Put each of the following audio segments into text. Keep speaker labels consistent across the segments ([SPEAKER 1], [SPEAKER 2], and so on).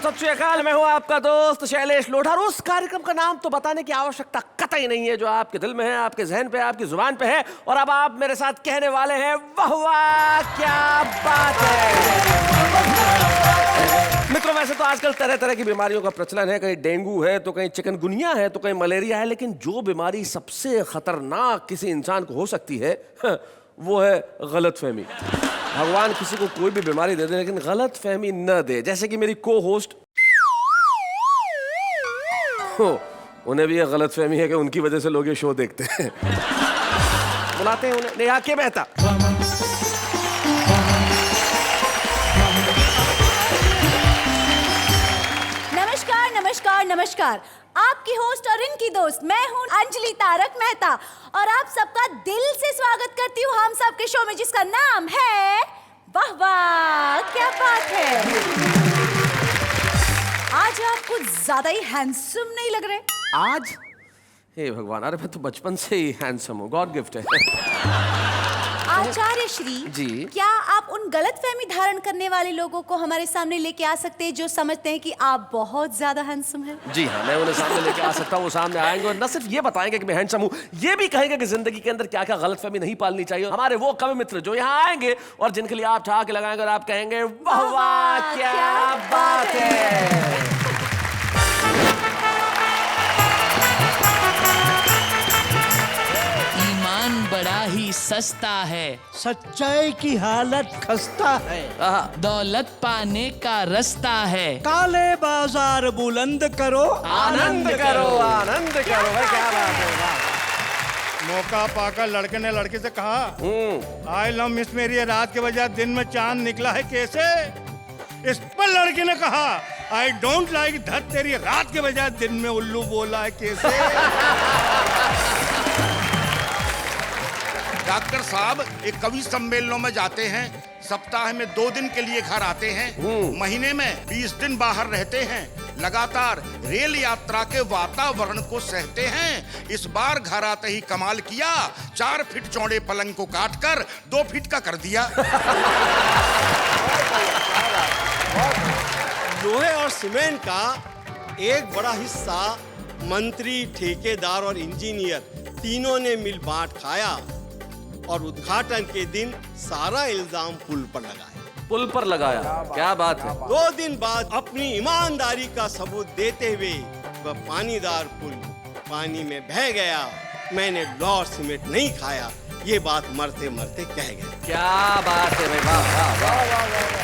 [SPEAKER 1] सत श्री अकाल। मैं हूँ आपका दोस्त शैलेश लोढ़ा। और उस कार्यक्रम का नाम तो बताने की आवश्यकता कतई नहीं है जो आपके दिल में है, आपके जहन पे, आपकी जुबान पे है। और अब आप मेरे साथ कहने वाले हैं वाह वाह क्या बात है। मित्रों, वैसे तो आजकल तरह तरह की बीमारियों का प्रचलन है। कहीं डेंगू है तो कहीं चिकनगुनिया है तो कहीं मलेरिया है, लेकिन जो बीमारी सबसे खतरनाक किसी इंसान को हो सकती है वो है गलतफहमी। भगवान किसी को कोई भी बीमारी दे दे लेकिन गलतफहमी न दे। जैसे कि मेरी को होस्ट, उन्हें भी ये गलतफहमी है कि उनकी वजह से लोग ये शो देखते हैं। बुलाते हैं उन्हें, नेहा के मेहता।
[SPEAKER 2] नमस्कार नमस्कार नमस्कार। आपकी होस्ट और इनकी दोस्त मैं हूँ अंजलि तारक मेहता और आप सबका दिल से स्वागत करती हूँ हम सबके शो में जिसका नाम है वाह वाह क्या बात है। आज आप कुछ ज्यादा ही हैंडसम नहीं लग रहे।
[SPEAKER 1] आज हे भगवान, अरे मैं तो बचपन से ही हैंडसम हूँ, गॉड गिफ्ट है।
[SPEAKER 2] आचार्य श्री
[SPEAKER 1] जी,
[SPEAKER 2] क्या आप उन गलतफहमी धारण करने वाले लोगों को हमारे सामने लेके आ सकते हैं जो समझते हैं कि आप बहुत ज्यादा हैंडसम हैं?
[SPEAKER 1] जी हाँ, मैं उन्हें सामने लेके आ सकता हूँ। वो सामने आएंगे और न सिर्फ ये बताएंगे कि मैं हैंडसम हूँ, ये भी कहेंगे कि जिंदगी के अंदर क्या क्या गलतफहमी नहीं पालनी चाहिए। हमारे वो कवि मित्र जो यहाँ आएंगे और जिनके लिए आप ठहाके लगाएंगे और आप कहेंगे वाह वाह क्या बात है।
[SPEAKER 3] बड़ा ही सस्ता है,
[SPEAKER 4] सच्चाई की हालत खस्ता है,
[SPEAKER 3] दौलत पाने का रास्ता है।
[SPEAKER 4] काले बाजार बुलंद करो,
[SPEAKER 1] आनंद करो, आनंद करो। भाई क्या बात है।
[SPEAKER 5] मौका पाकर लड़के ने लड़की से कहा आई लव मिस मेरी, रात के बजाय दिन में चांद निकला है कैसे। इस पर लड़की ने कहा आई डोंट लाइक धर तेरी, रात के बजाय दिन में उल्लू बोला है कैसे।
[SPEAKER 6] डॉक्टर साहब एक कवि सम्मेलनों में जाते हैं, सप्ताह में 2 दिन के लिए घर आते हैं, महीने में 20 दिन बाहर रहते हैं, लगातार रेल यात्रा के वातावरण को सहते हैं। इस बार घर आते ही कमाल किया, 4 फीट चौड़े पलंग को काटकर 2 फीट का कर दिया।
[SPEAKER 4] लोहे और सीमेंट का एक बड़ा हिस्सा मंत्री, ठेकेदार और इंजीनियर तीनों ने मिल बांट खाया और उद्घाटन के दिन सारा इल्जाम पुल पर लगाया।
[SPEAKER 1] पुल पर लगाया, क्या बात है।
[SPEAKER 4] 2 दिन बाद अपनी ईमानदारी का सबूत देते हुए वह पानीदार पुल पानी में बह गया। मैंने लौह सीमेंट नहीं खाया, ये बात मरते मरते कह गए।
[SPEAKER 1] क्या बात है भाई, वाह वाह वाह।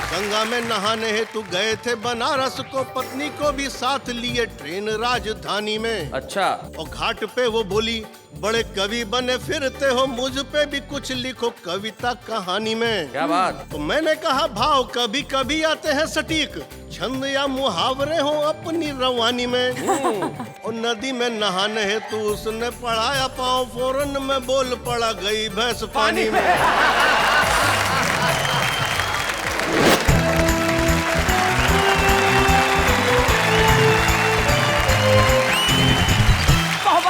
[SPEAKER 7] गंगा में नहाने हेतु गए थे बनारस को, पत्नी को भी साथ लिए ट्रेन राजधानी में।
[SPEAKER 1] अच्छा।
[SPEAKER 7] और घाट पे वो बोली बड़े कवि बने फिरते हो, मुझ पे भी कुछ लिखो कविता कहानी में।
[SPEAKER 1] क्या बात।
[SPEAKER 7] तो मैंने कहा भाव कभी कभी आते हैं सटीक, छंद या मुहावरे हो अपनी रवानी में। और नदी में नहाने हेतु उसने पढ़ाया पाँव, फौरन में बोल पड़ा गई भैंस पानी में।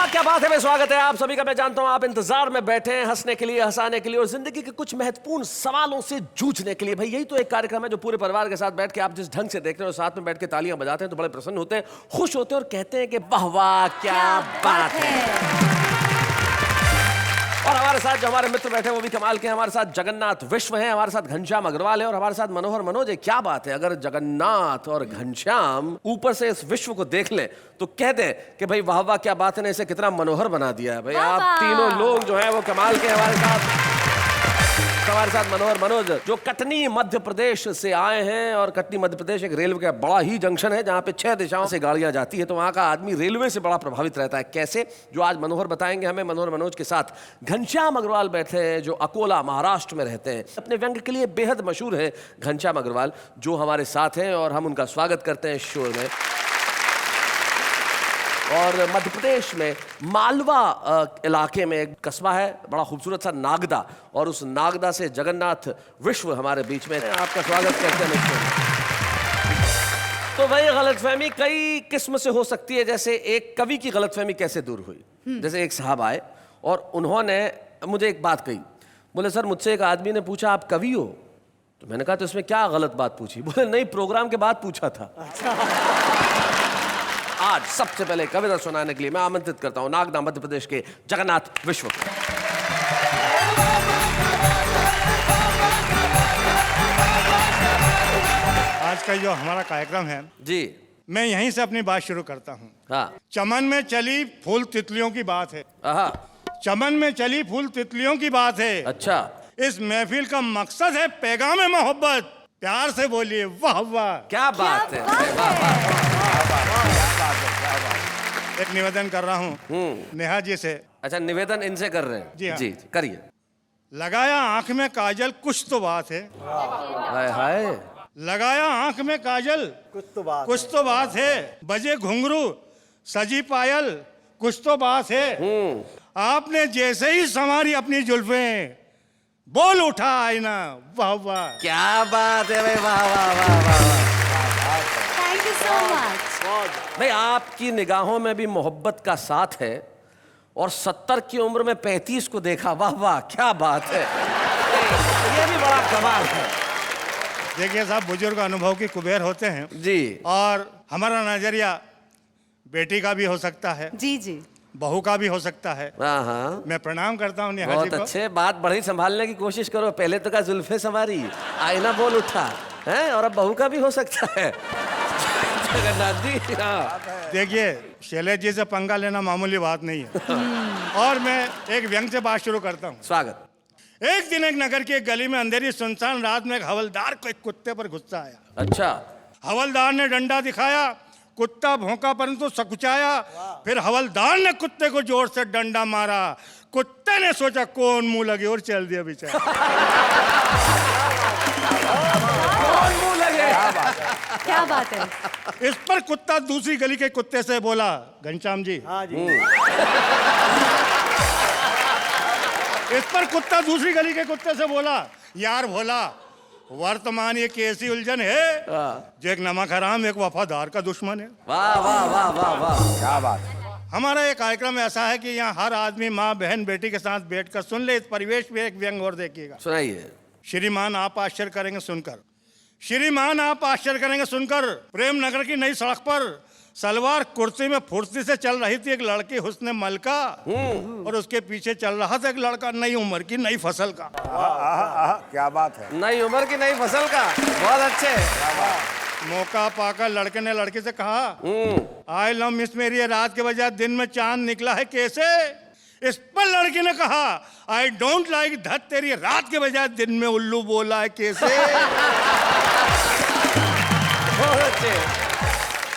[SPEAKER 1] क्या बात है। मैं स्वागत है आप सभी का। मैं जानता हूं आप इंतजार में बैठे हैं हंसने के लिए, हंसाने के लिए और जिंदगी के कुछ महत्वपूर्ण सवालों से जूझने के लिए। भाई यही तो एक कार्यक्रम है जो पूरे परिवार के साथ बैठ के आप जिस ढंग से देख रहे हो, साथ में बैठ के तालियां बजाते हैं तो बड़े प्रसन्न होते हैं, खुश होते हैं और कहते हैं कि वाह वाह क्या बात है। और हमारे साथ जो हमारे मित्र बैठे हैं वो भी कमाल के हैं। हमारे साथ जगन्नाथ विश्व हैं, हमारे साथ घनश्याम अग्रवाल है और हमारे साथ मनोहर मनोज है। क्या बात है, अगर जगन्नाथ और घनश्याम ऊपर से इस विश्व को देख लें तो कह दें कि भाई वाह वाह क्या बात है ने इसे कितना मनोहर बना दिया है। भाई आप तीनों लोग जो हैं वो कमाल के हमारे साथ मनोहर मनोज जो कटनी मध्य प्रदेश से आए हैं। और कटनी मध्य प्रदेश एक रेलवे का बड़ा ही जंक्शन है जहाँ पे 6 दिशाओं से गाड़ियां जाती है, तो वहाँ का आदमी रेलवे से बड़ा प्रभावित रहता है। कैसे, जो आज मनोहर बताएंगे हमें। मनोहर मनोज के साथ घनश्याम अग्रवाल बैठे हैं जो अकोला महाराष्ट्र में रहते हैं। अपने व्यंग के लिए बेहद मशहूर है घनश्याम अग्रवाल जो हमारे साथ हैं और हम उनका स्वागत करते हैं शो में। और मध्य प्रदेश में मालवा इलाके में एक कस्बा है बड़ा खूबसूरत सा नागदा, और उस नागदा से जगन्नाथ विश्व हमारे बीच में। आपका स्वागत करते हैं। तो वही गलतफहमी कई किस्म से हो सकती है। जैसे एक कवि की गलतफहमी कैसे दूर हुई, जैसे एक साहब आए और उन्होंने मुझे एक बात कही, बोले सर मुझसे एक आदमी ने पूछा आप कवि हो? तो मैंने कहा तो इसमें क्या गलत बात पूछी? बोले नहीं, प्रोग्राम के बाद पूछा था। आज सबसे पहले कविता सुनाने के लिए मैं आमंत्रित करता हूं नागदा मध्य प्रदेश के जगन्नाथ विश्व को।
[SPEAKER 5] आज का जो हमारा कार्यक्रम है,
[SPEAKER 1] जी
[SPEAKER 5] मैं यहीं से अपनी बात शुरू करता हूँ।
[SPEAKER 1] हाँ,
[SPEAKER 5] चमन में चली फूल तितलियों की बात है।
[SPEAKER 1] आहा,
[SPEAKER 5] चमन में चली फूल तितलियों की बात है।
[SPEAKER 1] अच्छा,
[SPEAKER 5] इस महफिल का मकसद है पैगाम मोहब्बत। प्यार से बोलिए वाह वाह।
[SPEAKER 1] क्या बात है,
[SPEAKER 2] बात
[SPEAKER 1] वाह वाह।
[SPEAKER 5] एक निवेदन कर रहा हूँ नेहा जी से।
[SPEAKER 1] अच्छा, निवेदन इनसे कर रहे हैं?
[SPEAKER 5] जी हाँ।
[SPEAKER 1] जी करिए।
[SPEAKER 5] लगाया आंख में काजल कुछ तो बात है।
[SPEAKER 1] हाय हाय,
[SPEAKER 5] लगाया आंख में काजल कुछ तो बात है। बजे घुंघरू सजी पायल कुछ तो बात है। आपने जैसे ही संवारी अपनी जुल्फें, बोल उठा आईना वाह वाह।
[SPEAKER 1] क्या बात है भाई, वाह वाह वाह वाह।
[SPEAKER 2] Thank you so much.
[SPEAKER 1] भाई आपकी निगाहों में भी मोहब्बत का साथ है और 70 की उम्र में 35 को देखा, वाह वाह क्या बात है। ये भी बड़ा कमाल है।
[SPEAKER 5] देखिए साहब, बुजुर्ग अनुभव की कुबेर होते हैं
[SPEAKER 1] जी,
[SPEAKER 5] और हमारा नजरिया बेटी का भी हो सकता है,
[SPEAKER 2] जी जी,
[SPEAKER 5] बहू का भी हो सकता है।
[SPEAKER 1] हाँ हाँ,
[SPEAKER 5] मैं प्रणाम करता हूँ नेहा जी
[SPEAKER 1] बहुत
[SPEAKER 5] को।
[SPEAKER 1] अच्छे। बात बढ़ी संभालने की कोशिश करो। पहले तो का जुल्फे संवारी, आईना बोल उठा है, और अब बहू का भी हो सकता है। जगन्नाथ जी, हाँ।
[SPEAKER 5] देखिए, शैलेश जी से पंगा लेना मामूली बात नहीं है। और मैं एक व्यंग से बात शुरू करता हूँ।
[SPEAKER 1] स्वागत।
[SPEAKER 5] एक दिन एक नगर की एक गली में अंधेरी सुनसान रात में एक हवलदार को एक कुत्ते पर गुस्सा आया।
[SPEAKER 1] अच्छा,
[SPEAKER 5] हवलदार ने डंडा दिखाया, कुत्ता भौंका परंतु सकुचाया। फिर हवलदार ने कुत्ते को जोर से डंडा मारा। कुत्ते ने सोचा कौन मुंह लगे और चल दिया बेचारा।
[SPEAKER 1] कौन मुंह लगे?
[SPEAKER 2] क्या बात है।
[SPEAKER 5] इस पर कुत्ता दूसरी गली के कुत्ते से बोला, घनश्याम जी। हाँ जी। इस पर कुत्ता दूसरी गली के कुत्ते से बोला, यार भोला, वर्तमान ये कैसी उलझन है जो एक नमक हराम एक वफादार का दुश्मन है।
[SPEAKER 1] वाह वाह वाह वाह वाह, क्या बात।
[SPEAKER 5] हमारा ये कार्यक्रम ऐसा है कि यहाँ हर आदमी माँ बहन बेटी के साथ बैठकर सुन ले। इस परिवेश में एक व्यंग और देखिएगा।
[SPEAKER 1] सुनाइए।
[SPEAKER 5] श्रीमान आप आश्चर्य करेंगे सुनकर, श्रीमान आप आश्चर्य करेंगे सुनकर, प्रेम नगर की नई सड़क पर सलवार कुर्सी में फुर्ती से चल रही थी एक लड़की हुस्ने मलका, और उसके पीछे चल रहा था एक लड़का नई उम्र की नई फसल का।
[SPEAKER 8] क्या बात है।
[SPEAKER 1] नई उम्र की नई फसल का, बहुत अच्छे।
[SPEAKER 5] मौका पाकर लड़के ने लड़की से कहा, आई लव मिस मेरी, रात के बजाय दिन में चांद निकला है कैसे? इस पर लड़की ने कहा, आई डोंट लाइक धत तेरी, रात के बजाय दिन में उल्लू बोला है कैसे?
[SPEAKER 1] बहुत अच्छे।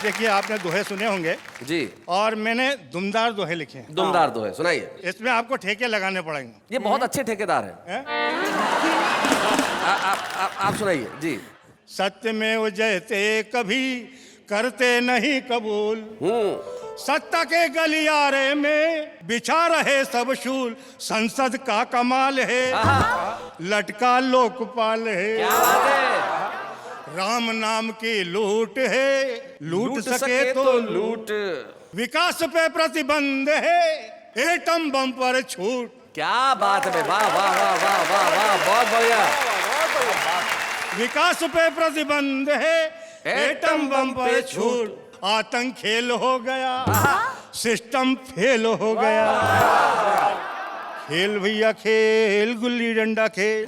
[SPEAKER 5] देखिए, आपने दोहे सुने होंगे
[SPEAKER 1] जी,
[SPEAKER 5] और मैंने दुमदार दोहे लिखे हैं।
[SPEAKER 1] दुमदार दोहे सुनाइए।
[SPEAKER 5] इसमें आपको ठेके लगाने पड़ेंगे।
[SPEAKER 1] ये बहुत अच्छे ठेकेदार हैं।
[SPEAKER 5] हैं?
[SPEAKER 1] आप सुनाइए जी।
[SPEAKER 5] सत्य में उजयते कभी करते नहीं कबूल, सत्ता के गलियारे में बिछा रहे सब शूल, संसद का कमाल है लटका लोकपाल है,
[SPEAKER 1] क्या बात है।
[SPEAKER 5] राम नाम की लूट है, लूट सके तो लूट, विकास पे प्रतिबंध है, एटम बम पर छूट।
[SPEAKER 1] क्या बात है, वाह वाह वाह वाह वाह वाह, बहुत बढ़िया।
[SPEAKER 5] विकास पे प्रतिबंध है, एटम बम पर छूट, आतंक खेल हो गया, सिस्टम फेल हो गया, खेल भैया खेल, गुल्ली डंडा खेल।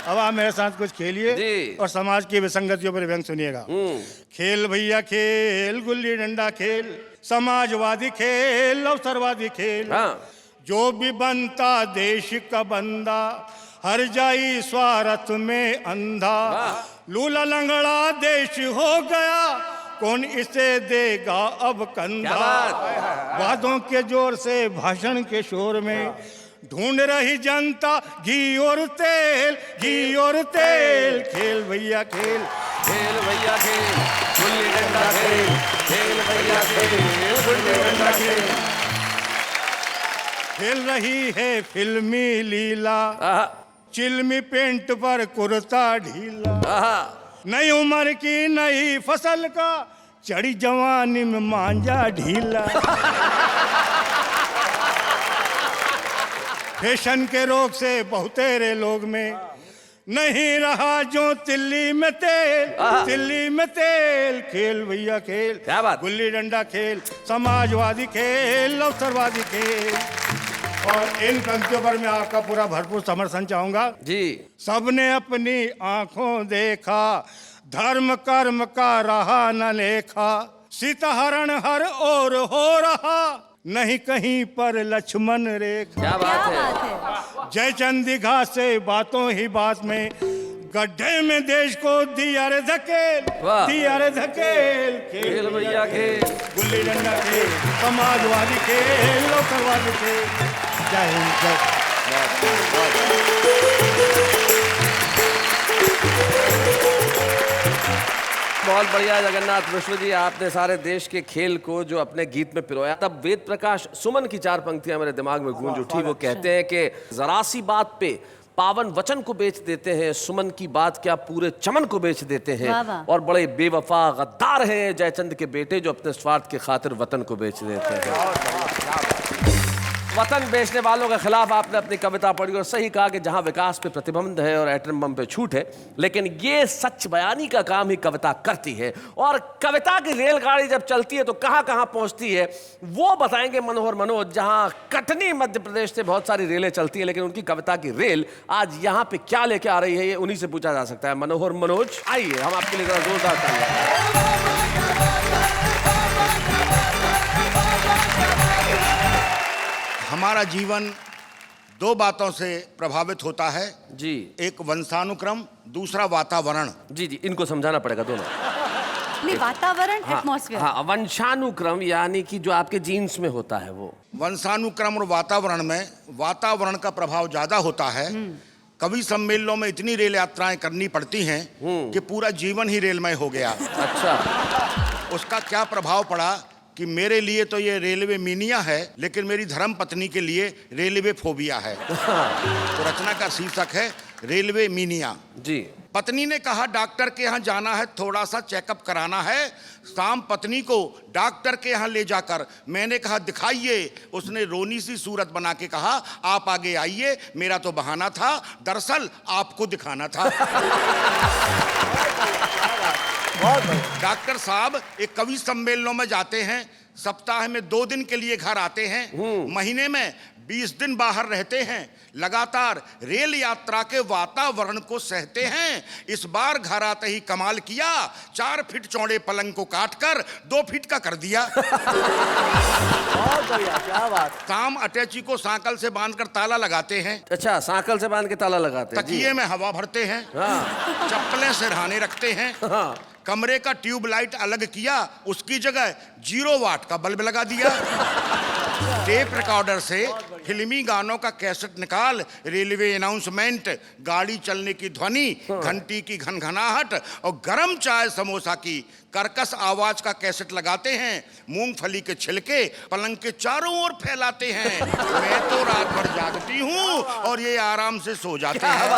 [SPEAKER 5] अब आप मेरे साथ कुछ खेलिए
[SPEAKER 1] जी।
[SPEAKER 5] और समाज की विसंगतियों पर व्यंग सुनिएगा। खेल भैया खेल, गुल्ली डंडा खेल, समाजवादी खेल, अवसरवादी खेल,
[SPEAKER 1] हाँ।
[SPEAKER 5] जो भी बनता देश का बंदा, हर जाई स्वार्थ में अंधा, लूला लंगड़ा देश हो गया, कौन इसे देगा अब कंधा? वादों के जोर से भाषण के शोर में ढूंढ रही जनता घी और तेल, घी और तेल, खेल भैया खेल,
[SPEAKER 1] खेल भैया खेल, गुल्ली डंडा खेल, खेल भैया खेल, गुल्ली डंडा खेल।
[SPEAKER 5] खेल रही है फिल्मी लीला, चिल्मी पेंट पर कुर्ता ढीला, नई उम्र की नई फसल का, चढ़ी जवानी में मांझा ढीला। फैशन के रोग से बहुतेरे लोग में नहीं रहा जो तिल्ली में तेल, तिल्ली में तेल, खेल भैया खेल,
[SPEAKER 1] क्या बात?
[SPEAKER 5] गुल्ली डंडा खेल, समाजवादी खेल, अवसरवादी खेल। और इन पंक्तियों पर मैं आपका पूरा भरपूर समर्थन चाहूंगा
[SPEAKER 1] जी।
[SPEAKER 5] सबने अपनी आंखों देखा, धर्म कर्म का रहा न लेखा, सीताहरण हर ओर हो रहा, नहीं कहीं पर लक्ष्मण रेखा।
[SPEAKER 1] क्या
[SPEAKER 2] क्या
[SPEAKER 1] बात है?
[SPEAKER 2] बात है?
[SPEAKER 5] जयचंद घाट से बातों ही बात में गड्ढे में देश को दिया रे धकेल,
[SPEAKER 1] वाह।
[SPEAKER 5] दिया रे धकेल,
[SPEAKER 1] खेल भैया खेल।
[SPEAKER 5] गुल्ली डंडा खेल, समाजवादी खेल, लोकवादी खेल। जय हिंद जय।
[SPEAKER 1] बहुत बढ़िया जगन्नाथ मिश्र जी, आपने सारे देश के खेल को जो अपने गीत में पिरोया। तब वेद प्रकाश सुमन की 4 पंक्तियां मेरे दिमाग में गूंज उठी। वो कहते हैं कि जरा सी बात पे पावन वचन को बेच देते हैं, सुमन की बात क्या पूरे चमन को बेच देते हैं।
[SPEAKER 2] वाह वाह।
[SPEAKER 1] और बड़े बेवफा गद्दार हैं जयचंद के बेटे जो अपने स्वार्थ के खातिर वतन को बेच देते हैं। वतन बेचने वालों के खिलाफ आपने अपनी कविता पढ़ी और सही कहा कि जहां विकास पे प्रतिबंध है और एटम बम पे छूट है, लेकिन ये सच बयानी का काम ही कविता करती है। और कविता की रेलगाड़ी जब चलती है तो कहां कहां पहुंचती है वो बताएंगे मनोहर मनोज। जहां कटनी मध्य प्रदेश से बहुत सारी रेलें चलती हैं, लेकिन उनकी कविता की रेल आज यहां पे क्या लेके आ रही है ये उन्हीं से पूछा जा सकता है। मनोहर मनोज, आइए हम आपके लिए जरा जोरदार तालियां।
[SPEAKER 6] हमारा जीवन 2 बातों से प्रभावित होता है
[SPEAKER 1] जी
[SPEAKER 6] एक वंशानुक्रम, दूसरा वातावरण।
[SPEAKER 1] जी जी, इनको समझाना पड़ेगा दोनों।
[SPEAKER 2] नहीं, वातावरण, एटमॉस्फेयर।
[SPEAKER 1] हाँ, वंशानुक्रम यानी कि जो आपके जीन्स में होता है वो।
[SPEAKER 6] वंशानुक्रम और वातावरण में वातावरण का प्रभाव ज्यादा होता है। कवि सम्मेलनों में इतनी रेल यात्राएं करनी पड़ती हैं कि पूरा जीवन ही रेलमय हो गया।
[SPEAKER 1] अच्छा।
[SPEAKER 6] उसका क्या प्रभाव पड़ा कि मेरे लिए तो ये रेलवे मीनिया है, लेकिन मेरी धर्म पत्नी के लिए रेलवे फोबिया है। तो रचना का शीर्षक है रेलवे मीनिया।
[SPEAKER 1] जी।
[SPEAKER 6] पत्नी ने कहा डॉक्टर के यहाँ जाना है, थोड़ा सा चेकअप कराना है। शाम पत्नी को डॉक्टर के यहाँ ले जाकर मैंने कहा दिखाइए। उसने रोनी सी सूरत बना के कहा आप आगे आइए, मेरा तो बहाना था, दरअसल आपको दिखाना था। डॉक्टर साहब एक कवि सम्मेलनों में जाते हैं, सप्ताह में 2 दिन के लिए घर आते हैं, महीने में 20 दिन बाहर रहते हैं, लगातार रेल यात्रा के वातावरण को सहते हैं। इस बार घर आते ही कमाल किया, 4 फीट चौड़े पलंग को काटकर 2 फीट का कर दिया।
[SPEAKER 1] बहुत बढ़िया, क्या बात।
[SPEAKER 6] शाम अटैची को सांकल से बांधकर ताला लगाते हैं।
[SPEAKER 1] अच्छा, सांकल से बांध के ताला लगाते हैं।
[SPEAKER 6] तकिए में हवा भरते हैं।
[SPEAKER 1] हाँ।
[SPEAKER 6] चप्पलें सिरहाने रखते हैं।
[SPEAKER 1] हाँ।
[SPEAKER 6] कमरे का ट्यूबलाइट अलग किया, उसकी जगह 0 वाट का बल्ब लगा दिया। टेप रिकॉर्डर से फिल्मी गानों का कैसेट निकाल, रेलवे अनाउंसमेंट, गाड़ी चलने की ध्वनि, घंटी की घनघनाहट और गरम चाय समोसा की कर्कश आवाज का कैसेट लगाते हैं। मूंगफली के छिलके पलंग के चारों ओर फैलाते हैं। मैं तो रात भर जागती हूँ और ये आराम से सो जाते हैं।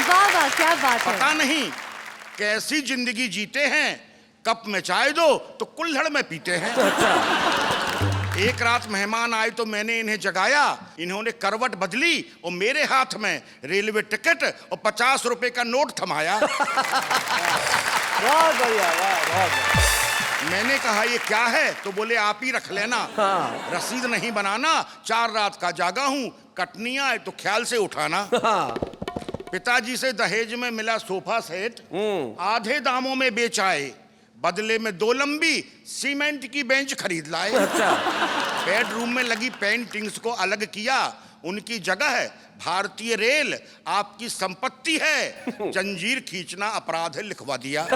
[SPEAKER 2] वाह वाह, क्या बात है।
[SPEAKER 6] पता नहीं कैसी जिंदगी जीते हैं, कप में चाय दो तो कुल्हड़ में पीते हैं। एक रात मेहमान आए तो मैंने इन्हें जगाया, इन्होंने करवट बदली और मेरे हाथ में रेलवे टिकट और 50 रुपए का नोट थमाया।
[SPEAKER 1] बहुत बढ़िया, बहुत।
[SPEAKER 6] मैंने कहा ये क्या है, तो बोले आप ही रख लेना।
[SPEAKER 1] हाँ।
[SPEAKER 6] रसीद नहीं बनाना, 4 रात का जागा हूँ, कटनी आए तो ख्याल से उठाना।
[SPEAKER 1] हाँ।
[SPEAKER 6] पिताजी से दहेज में मिला सोफा सेट, आधे दामों में बेच आए, बदले में 2 लंबी सीमेंट की बेंच खरीद लाए।
[SPEAKER 1] अच्छा।
[SPEAKER 6] बेडरूम में लगी पेंटिंग्स को अलग किया, उनकी जगह भारतीय रेल आपकी संपत्ति है, जंजीर खींचना अपराध है लिखवा दिया।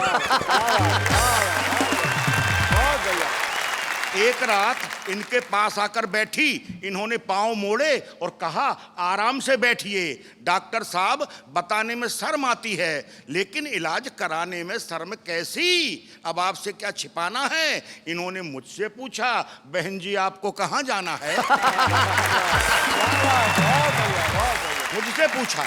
[SPEAKER 6] एक रात इनके पास आकर बैठी, इन्होंने पांव मोड़े और कहा आराम से बैठिए, डॉक्टर साहब बताने में शर्म आती है लेकिन इलाज कराने में शर्म कैसी, अब आपसे क्या छिपाना है। इन्होंने मुझसे पूछा बहन जी आपको कहाँ जाना है। मुझसे पूछा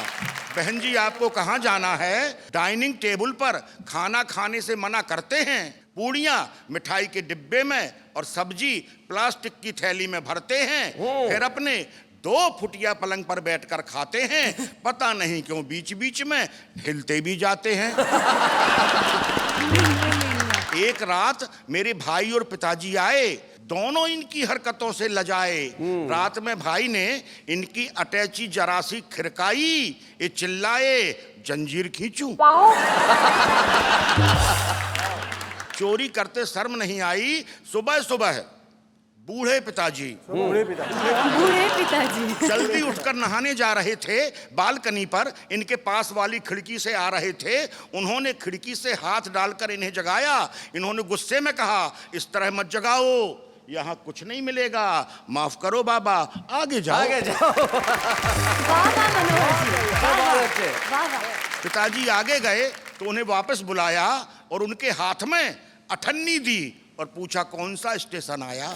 [SPEAKER 6] बहन जी आपको कहाँ जाना है। डाइनिंग टेबल पर खाना खाने से मना करते हैं, पूड़ियाँ मिठाई के डिब्बे में और सब्जी प्लास्टिक की थैली में भरते हैं, फिर अपने 2 फुटिया पलंग पर बैठकर खाते हैं, पता नहीं क्यों बीच बीच में हिलते भी जाते हैं। एक रात मेरे भाई और पिताजी आए, दोनों इनकी हरकतों से लजाए। रात में भाई ने इनकी अटैची जरा सी खिरकाई, ये चिल्लाए जंजीर खींचूं। चोरी करते शर्म नहीं आई। सुबह सुबह बूढ़े पिताजी जल्दी उठकर नहाने जा रहे थे। बालकनी पर इनके पास वाली खिड़की से आ रहे थे। उन्होंने खिड़की से हाथ डालकर इन्हें जगाया। इन्होंने गुस्से में कहा, इस तरह मत जगाओ, यहाँ कुछ नहीं मिलेगा, माफ करो बाबा, आगे जाओ।
[SPEAKER 1] आगे जाओ।
[SPEAKER 2] वाह वाह मनोहर जी, वाह वाह वाह।
[SPEAKER 6] पिताजी आगे गए तो उन्हें वापस बुलाया और उनके हाथ में अठन्नी दी और पूछा कौन सा स्टेशन आया।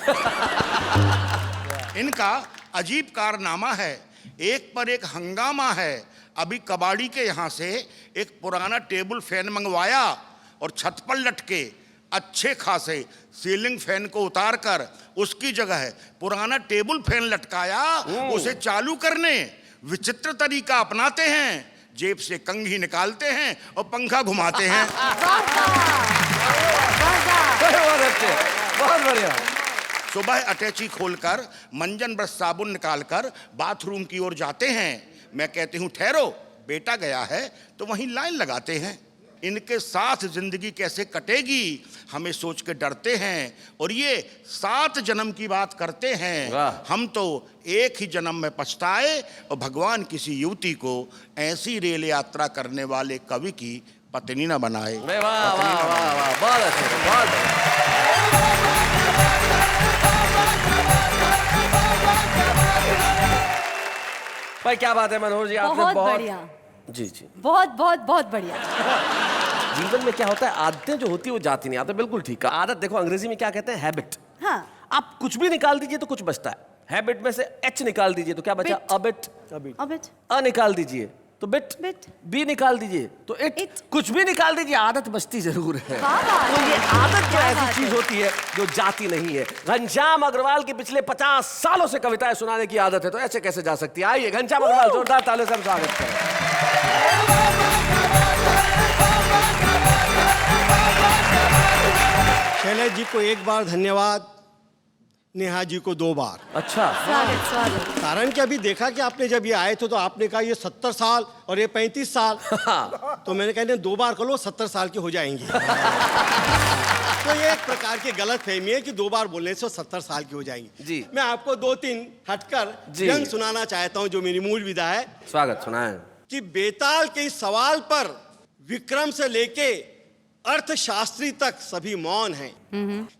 [SPEAKER 6] इनका अजीब कारनामा है, एक पर एक हंगामा है। अभी कबाड़ी के यहाँ से एक पुराना टेबल फैन मंगवाया और छत पर लटके अच्छे खासे सीलिंग फैन को उतारकर उसकी जगह पुराना टेबल फैन लटकाया। उसे चालू करने विचित्र तरीका अपनाते हैं, जेब से कंघी निकालते हैं और पंखा घुमाते हैं।
[SPEAKER 1] बहुत बढ़िया।
[SPEAKER 6] सुबह अटैची खोलकर मंजन ब्रश साबुन निकालकर बाथरूम की ओर जाते हैं। मैं कहती हूँ ठहरो, बेटा गया है, तो वहीं लाइन लगाते हैं। इनके साथ जिंदगी कैसे कटेगी हमें सोच के डरते हैं और ये 7 जन्म की बात करते हैं। हम तो एक ही जन्म में पछताए और भगवान किसी युवती को ऐसी रेल यात्रा करने वाले कवि की पत्नी न बनाए।
[SPEAKER 1] वाह वाह वाह वाह, बहुत अच्छे, बहुत भाई क्या बात है मनोहर जी, आपने बहुत
[SPEAKER 2] बढ़िया।
[SPEAKER 1] जी जी,
[SPEAKER 2] बहुत बहुत बहुत बढ़िया।
[SPEAKER 1] जीवन में क्या होता है, आदतें जो होती है वो जाती नहीं। आपने बिल्कुल ठीक कहा। आदत देखो अंग्रेजी में क्या कहते हैं, हैबिट।
[SPEAKER 2] हाँ।
[SPEAKER 1] आप कुछ भी निकाल दीजिए तो कुछ बचता है। हैबिट में से एच निकाल दीजिए तो क्या बचा, अबिट।
[SPEAKER 2] अबिट।
[SPEAKER 1] अ निकाल दीजिए तो बिट।
[SPEAKER 2] बिट।
[SPEAKER 1] बी निकाल दीजिए तो इट। कुछ भी निकाल दीजिए, आदत बचती जरूर है। तो ये आदत जो ऐसी चीज होती है जो जाती नहीं है। घनश्याम अग्रवाल की पिछले 50 सालों से कविताएं सुनाने की आदत है, तो ऐसे कैसे जा सकती है। आइए घनश्याम अग्रवाल, जोरदार तालियों से हम स्वागत करें।
[SPEAKER 4] शैलेश जी को 1 बार धन्यवाद, नेहा जी को 2 बार।
[SPEAKER 1] अच्छा,
[SPEAKER 2] स्वागत स्वागत।
[SPEAKER 4] कारण कि अभी देखा कि आपने जब ये आए थे तो आपने कहा ये 70 साल और ये 35 साल। तो मैंने कहा 2 बार कर लो, 70 साल की हो जाएंगी। तो ये एक प्रकार की गलत फहमी है कि 2 बार बोलने से 70 साल की हो जाएंगी।
[SPEAKER 1] जी।
[SPEAKER 4] मैं आपको 2-3 हटकर व्यंग सुनाना चाहता हूँ जो मेरी मूल विधा है।
[SPEAKER 1] स्वागत, सुनाएं।
[SPEAKER 4] कि बेताल के इस सवाल पर विक्रम से लेके अर्थशास्त्री तक सभी मौन हैं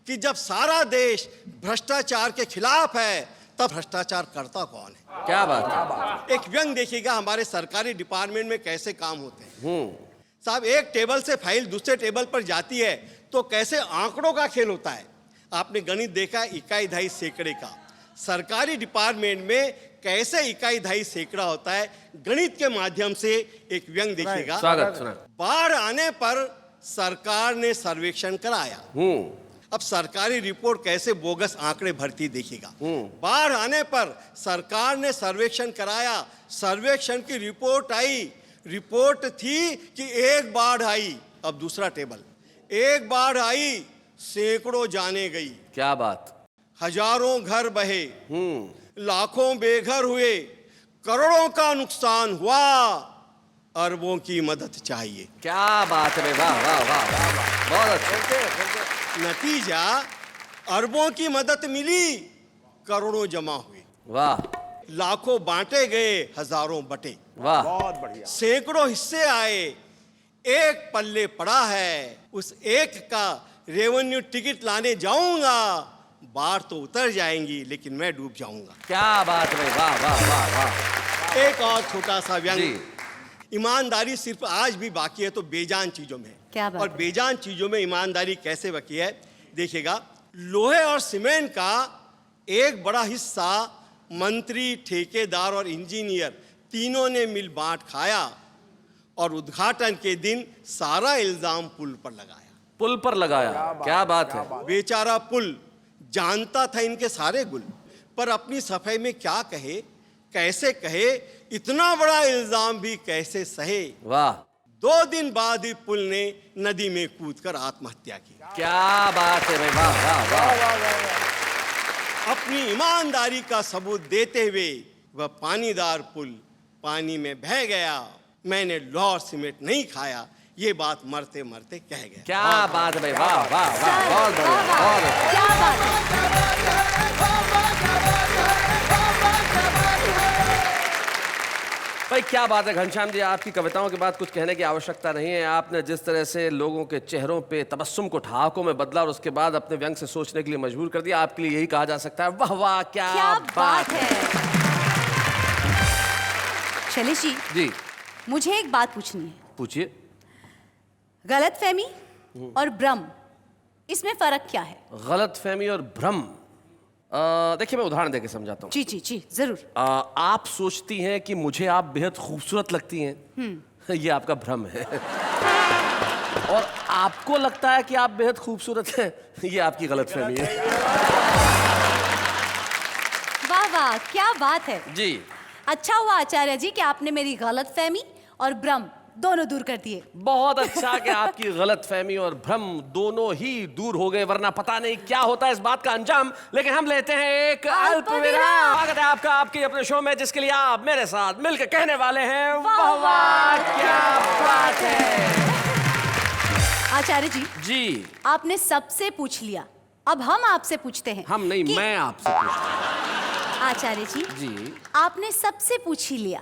[SPEAKER 4] कि जब सारा देश भ्रष्टाचार के खिलाफ है तब भ्रष्टाचार करता कौन है।
[SPEAKER 1] क्या बात है।
[SPEAKER 4] एक व्यंग देखिएगा हमारे सरकारी डिपार्टमेंट में कैसे काम होते हैं। साहब, एक टेबल से फाइल दूसरे टेबल पर जाती है तो कैसे आंकड़ों का खेल होता है। आपने गणित देखा, इकाई दहाई सैकड़े का। सरकारी डिपार्टमेंट में कैसे इकाई दहाई सैकड़ा होता है, गणित के माध्यम से एक व्यंग देखिएगा।
[SPEAKER 1] स्वागत, सुना।
[SPEAKER 4] बाढ़ आने पर सरकार ने सर्वेक्षण कराया। अब सरकारी रिपोर्ट कैसे बोगस आंकड़े भरती देखिएगा। बाढ़ आने पर सरकार ने सर्वेक्षण कराया, सर्वेक्षण की रिपोर्ट आई। रिपोर्ट थी कि 1 बाढ़ आई। अब दूसरा टेबल, 1 बाढ़ आई, सैकड़ों जाने गई।
[SPEAKER 1] क्या बात।
[SPEAKER 4] हजारों घर बहे, लाखों बेघर हुए, करोड़ों का नुकसान हुआ, अरबों की मदद चाहिए।
[SPEAKER 1] क्या बात है, वाह वाह वाह वाह, बहुत अच्छा।
[SPEAKER 4] नतीजा, अरबों की मदद मिली, करोड़ों जमा हुए।
[SPEAKER 1] वाह।
[SPEAKER 4] लाखों बांटे गए, हजारों बटे।
[SPEAKER 1] वाह,
[SPEAKER 8] बहुत बढ़िया।
[SPEAKER 4] सैकड़ों हिस्से आए, एक पल्ले पड़ा है, उस एक का रेवेन्यू टिकट लाने जाऊंगा, बाढ़ तो उतर जाएंगी लेकिन मैं डूब जाऊंगा।
[SPEAKER 1] क्या बात है, वाह वाह वाह वाह।
[SPEAKER 4] एक और छोटा सा व्यंग। ईमानदारी सिर्फ आज भी बाकी है तो बेजान चीजों में।
[SPEAKER 2] क्या बात
[SPEAKER 4] और
[SPEAKER 2] है?
[SPEAKER 4] बेजान चीजों में ईमानदारी कैसे बाकी है देखिएगा। लोहे और सीमेंट का एक बड़ा हिस्सा मंत्री, ठेकेदार और इंजीनियर तीनों ने मिल बांट खाया और उद्घाटन के दिन सारा इल्जाम पुल पर लगाया।
[SPEAKER 1] पुल पर लगाया, क्या बात है।
[SPEAKER 4] बेचारा पुल जानता था इनके सारे गुल, पर अपनी सफाई में क्या कहे, कैसे कहे, इतना बड़ा इल्जाम भी कैसे सहे।
[SPEAKER 1] वाह,
[SPEAKER 4] 2 दिन बाद ही पुल ने नदी में कूदकर आत्महत्या की।
[SPEAKER 1] क्या बात है भाई, वाह वाह वाह।
[SPEAKER 4] अपनी ईमानदारी का सबूत देते हुए वह पानीदार पुल पानी में बह गया। मैंने लोहा और सीमेंट नहीं खाया, ये बात मरते मरते कह गया।
[SPEAKER 1] क्या बात है भाई, वाह वाह वाह, बहुत बढ़िया, बहुत बढ़िया।
[SPEAKER 2] क्या बात है।
[SPEAKER 1] भाई क्या बात है घनश्याम जी, आपकी कविताओं के बाद कुछ कहने की आवश्यकता नहीं है। आपने जिस तरह से लोगों के चेहरों पे तबस्सुम को ठहाकों में बदला और उसके बाद अपने व्यंग से सोचने के लिए मजबूर कर दिया, आपके लिए यही कहा जा सकता है, वाह वाह क्या
[SPEAKER 2] बात है। शैलेश जी,
[SPEAKER 1] जी
[SPEAKER 2] मुझे एक बात पूछनी है।
[SPEAKER 1] पूछिए।
[SPEAKER 2] गलतफहमी और भ्रम, इसमें फर्क क्या है?
[SPEAKER 1] गलतफहमी और भ्रम, देखिए मैं उदाहरण देके समझाता हूँ।
[SPEAKER 2] जी जी जी जरूर।
[SPEAKER 1] आप सोचती हैं कि मुझे आप बेहद खूबसूरत लगती हैं, ये आपका भ्रम है। और आपको लगता है कि आप बेहद खूबसूरत हैं, ये आपकी गलतफहमी है।
[SPEAKER 2] वाह वाह क्या बात है।
[SPEAKER 1] जी
[SPEAKER 2] अच्छा हुआ आचार्य जी कि आपने मेरी गलतफहमी और भ्रम दोनों दूर कर दिए।
[SPEAKER 1] बहुत अच्छा कि आपकी गलतफहमी और भ्रम दोनों ही दूर हो गए, वरना पता नहीं क्या होता है इस बात का अंजाम। लेकिन हम लेते हैं एक अल्प विराम। स्वागत है आपका आपके अपने शो में, जिसके लिए आप मेरे साथ मिलकर कहने वाले हैं वाह वाह क्या बात है।
[SPEAKER 2] आचार्य जी,
[SPEAKER 1] जी
[SPEAKER 2] आपने सबसे पूछ लिया, अब हम आपसे पूछते हैं।
[SPEAKER 1] हम नहीं, मैं आपसे पूछता हूं।
[SPEAKER 2] आचार्य जी,
[SPEAKER 1] जी
[SPEAKER 2] आपने सबसे पूछ ही लिया,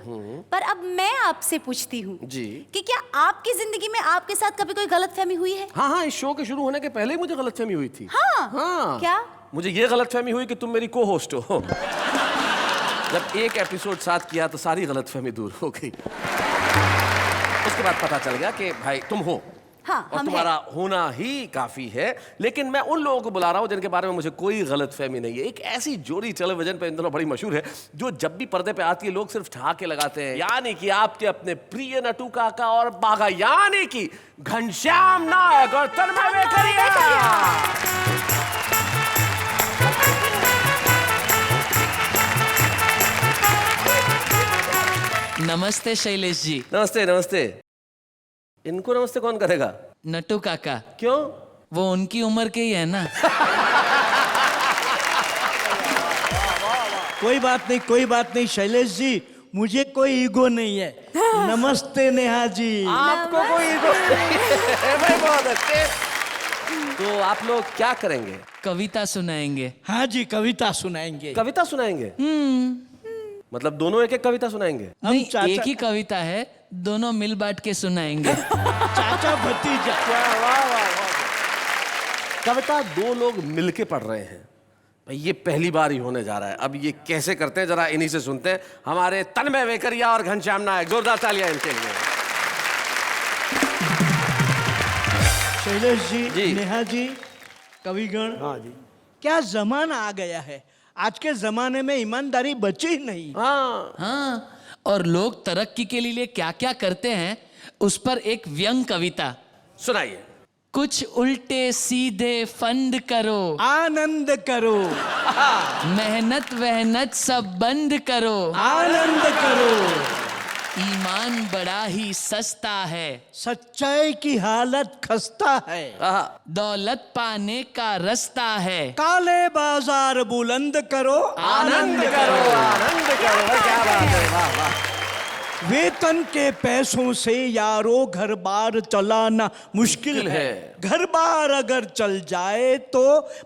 [SPEAKER 2] पर अब मैं आपसे पूछती हूँ
[SPEAKER 1] जी
[SPEAKER 2] कि क्या आपकी जिंदगी में आपके साथ कभी कोई गलतफहमी हुई है?
[SPEAKER 1] हाँ हाँ, इस शो के शुरू होने के पहले ही मुझे गलतफहमी हुई थी।
[SPEAKER 2] हाँ,
[SPEAKER 1] हाँ।
[SPEAKER 2] क्या?
[SPEAKER 1] मुझे ये गलतफहमी हुई कि तुम मेरी को होस्ट हो। जब एक एपिसोड साथ किया तो सारी गलतफहमी दूर हो गई। उसके बाद पता चल गया कि भाई तुम हो,
[SPEAKER 2] हाँ,
[SPEAKER 1] और
[SPEAKER 2] हम
[SPEAKER 1] तुम्हारा होना ही काफी है। लेकिन मैं उन लोगों को बुला रहा हूं जिनके बारे में मुझे कोई गलतफहमी नहीं है। एक ऐसी जोड़ी टेलीविजन पे इन दिनों बड़ी मशहूर है, जो जब भी पर्दे पे आती है लोग सिर्फ ठहाके लगाते हैं, यानी कि आपके अपने प्रिय नटू काका और बाघा, यानी कि घनश्याम नायक और तन्मय वेकरिया।
[SPEAKER 3] नमस्ते शैलेश जी।
[SPEAKER 1] नमस्ते नमस्ते। इनको नमस्ते कौन करेगा?
[SPEAKER 3] नटू काका,
[SPEAKER 1] क्यों?
[SPEAKER 3] वो उनकी उम्र के ही है ना।
[SPEAKER 9] कोई बात नहीं, कोई बात नहीं शैलेश जी, मुझे कोई ईगो नहीं है। नमस्ते नेहा जी।
[SPEAKER 1] आपको कोई ईगो नहीं है भाई, बहुत अच्छे। तो आप लोग क्या करेंगे?
[SPEAKER 3] कविता सुनाएंगे।
[SPEAKER 9] हाँ जी, कविता सुनाएंगे।
[SPEAKER 1] कविता सुनाएंगे? मतलब दोनों एक एक कविता सुनाएंगे?
[SPEAKER 3] नहीं,
[SPEAKER 9] चाचा-
[SPEAKER 3] एक ही कविता है, दोनों मिल बांट के सुनाएंगे।
[SPEAKER 9] चाचा भतीजा।
[SPEAKER 1] कविता दो लोग मिलके पढ़ रहे हैं भाई, ये पहली बार ही होने जा रहा है। अब ये कैसे करते हैं जरा इन्हीं से सुनते हैं। हमारे तन्मय वेकरिया और घनश्याम नायक, जोरदार तालियां इनके लिए।
[SPEAKER 9] शैलेश जी,
[SPEAKER 1] जी।
[SPEAKER 9] नेहा जी, कविगण। हाँ जी। क्या जमाना आ गया है, आज के जमाने में ईमानदारी बची ही नहीं।
[SPEAKER 1] हाँ
[SPEAKER 3] हाँ, और लोग तरक्की के लिए क्या क्या करते हैं, उस पर एक व्यंग कविता
[SPEAKER 1] सुनाइए।
[SPEAKER 3] कुछ उल्टे सीधे फंड करो,
[SPEAKER 9] आनंद करो,
[SPEAKER 3] मेहनत वहनत सब बंद करो,
[SPEAKER 9] आनंद करो।
[SPEAKER 3] ईमान बड़ा ही सस्ता है,
[SPEAKER 9] सच्चाई की हालत खस्ता है,
[SPEAKER 3] दौलत पाने का रास्ता है,
[SPEAKER 9] काले बाजार बुलंद करो,
[SPEAKER 1] आनंद करो, आनंद करो। क्या बात है, वाह वाह।
[SPEAKER 9] वेतन के पैसों से यारो घर बार चलाना मुश्किल है। घर बार अगर चल जाए तो